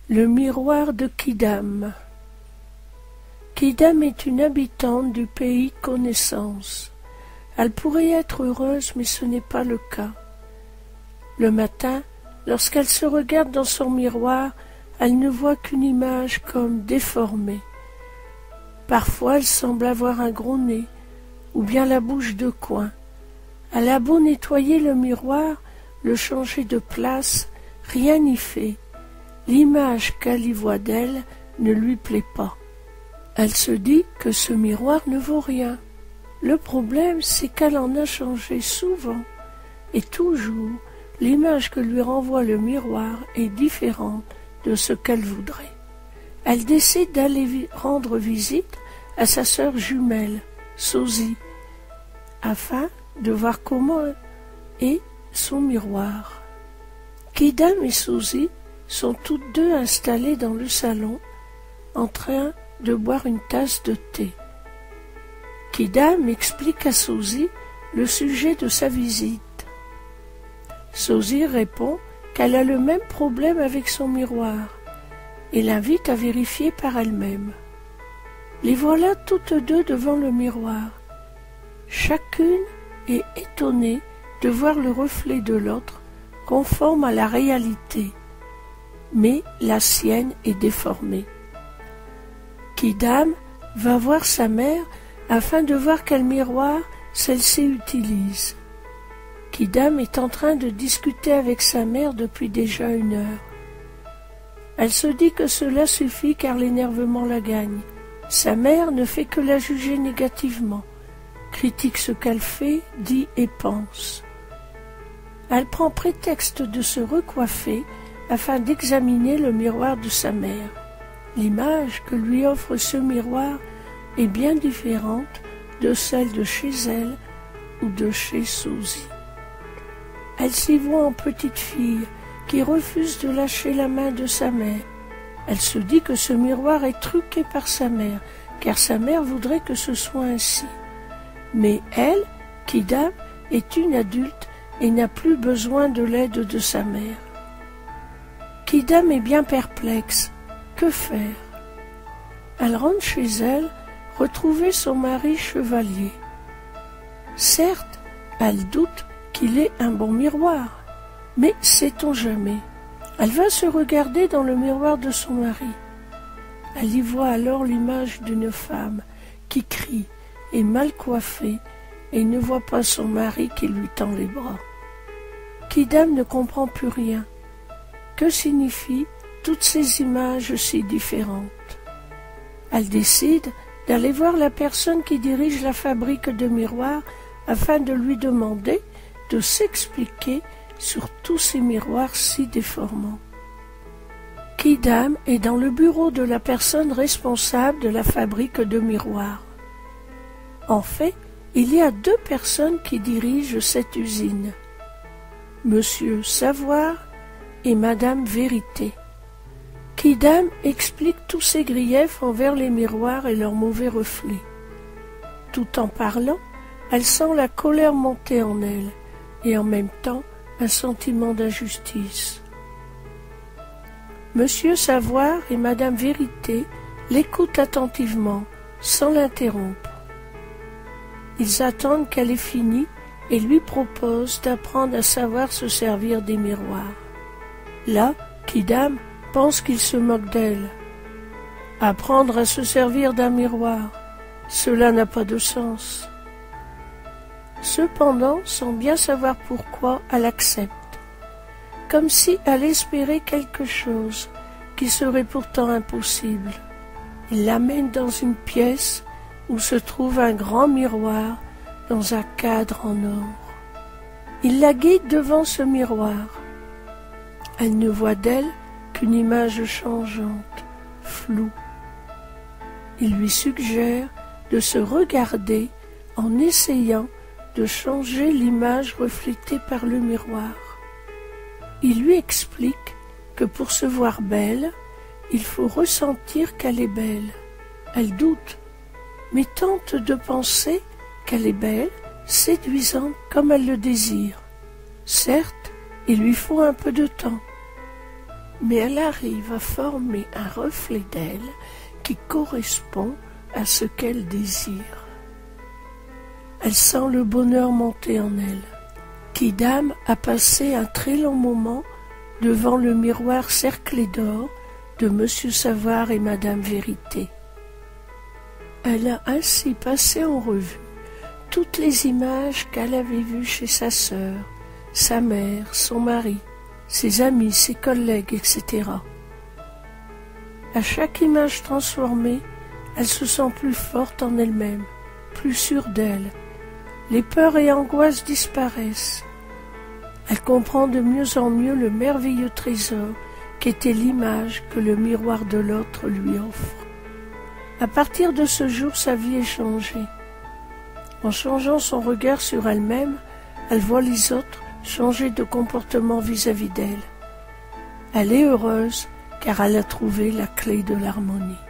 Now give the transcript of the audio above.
Le miroir de Quidam. Quidam est une habitante du pays Connaissance. Elle pourrait être heureuse, mais ce n'est pas le cas. Le matin, lorsqu'elle se regarde dans son miroir, elle ne voit qu'une image comme déformée. Parfois, elle semble avoir un gros nez, ou bien la bouche de coin. Elle a beau nettoyer le miroir, le changer de place, rien n'y fait. L'image qu'elle y voit d'elle ne lui plaît pas. Elle se dit que ce miroir ne vaut rien. Le problème, c'est qu'elle en a changé souvent, et toujours, l'image que lui renvoie le miroir est différente de ce qu'elle voudrait. Elle décide d'aller rendre visite à sa sœur jumelle, Sosie, afin de voir comment est son miroir. Quidam et Sosie sont toutes deux installées dans le salon, en train de boire une tasse de thé. Quidam explique à Sosie le sujet de sa visite. Sosie répond qu'elle a le même problème avec son miroir et l'invite à vérifier par elle-même. Les voilà toutes deux devant le miroir. Chacune est étonnée de voir le reflet de l'autre conforme à la réalité, mais la sienne est déformée. Quidam va voir sa mère afin de voir quel miroir celle-ci utilise. Quidam est en train de discuter avec sa mère depuis déjà 1 heure. Elle se dit que cela suffit car l'énervement la gagne. Sa mère ne fait que la juger négativement, critique ce qu'elle fait, dit et pense. Elle prend prétexte de se recoiffer afin d'examiner le miroir de sa mère. L'image que lui offre ce miroir est bien différente de celle de chez elle ou de chez Sosie. Elle s'y voit en petite fille qui refuse de lâcher la main de sa mère. Elle se dit que ce miroir est truqué par sa mère, car sa mère voudrait que ce soit ainsi. Mais elle, Quidam, est une adulte et n'a plus besoin de l'aide de sa mère. Quidam est bien perplexe. Que faire? Elle rentre chez elle, retrouver son mari chevalier. Certes, elle doute qu'il ait un bon miroir, mais sait-on jamais? Elle va se regarder dans le miroir de son mari. Elle y voit alors l'image d'une femme qui crie, est mal coiffée et ne voit pas son mari qui lui tend les bras. Quidam ne comprend plus rien. Que signifient toutes ces images si différentes? Elle décide d'aller voir la personne qui dirige la fabrique de miroirs afin de lui demander de s'expliquer sur tous ces miroirs si déformants. Quidam est dans le bureau de la personne responsable de la fabrique de miroirs. En fait, il y a 2 personnes qui dirigent cette usine, Monsieur Savoir et Madame Vérité. Quidam explique tous ses griefs envers les miroirs et leurs mauvais reflets. Tout en parlant, elle sent la colère monter en elle, et en même temps un sentiment d'injustice. Monsieur Savoir et Madame Vérité l'écoutent attentivement, sans l'interrompre. Ils attendent qu'elle ait fini et lui proposent d'apprendre à savoir se servir des miroirs. Là, Quidam pense qu'il se moque d'elle. Apprendre à se servir d'un miroir, cela n'a pas de sens. Cependant, sans bien savoir pourquoi, elle accepte, comme si elle espérait quelque chose qui serait pourtant impossible. Il l'amène dans une pièce où se trouve un grand miroir dans un cadre en or. Il la guide devant ce miroir. Elle ne voit d'elle qu'une image changeante, floue. Il lui suggère de se regarder en essayant de changer l'image reflétée par le miroir. Il lui explique que pour se voir belle, il faut ressentir qu'elle est belle. Elle doute, mais tente de penser qu'elle est belle, séduisante comme elle le désire. Certes, il lui faut un peu de temps. mais elle arrive à former un reflet d'elle qui correspond à ce qu'elle désire. Elle sent le bonheur monter en elle. Kidam a passé un très long moment devant le miroir cerclé d'or de Monsieur Savoir et Madame Vérité. Elle a ainsi passé en revue toutes les images qu'elle avait vues chez sa sœur, sa mère, son mari, ses amis, ses collègues, etc. À chaque image transformée, elle se sent plus forte en elle-même, plus sûre d'elle. Les peurs et angoisses disparaissent. Elle comprend de mieux en mieux le merveilleux trésor qu'était l'image que le miroir de l'autre lui offre. À partir de ce jour, sa vie est changée. En changeant son regard sur elle-même, elle voit les autres changer de comportement vis-à-vis d'elle. Elle est heureuse car elle a trouvé la clé de l'harmonie.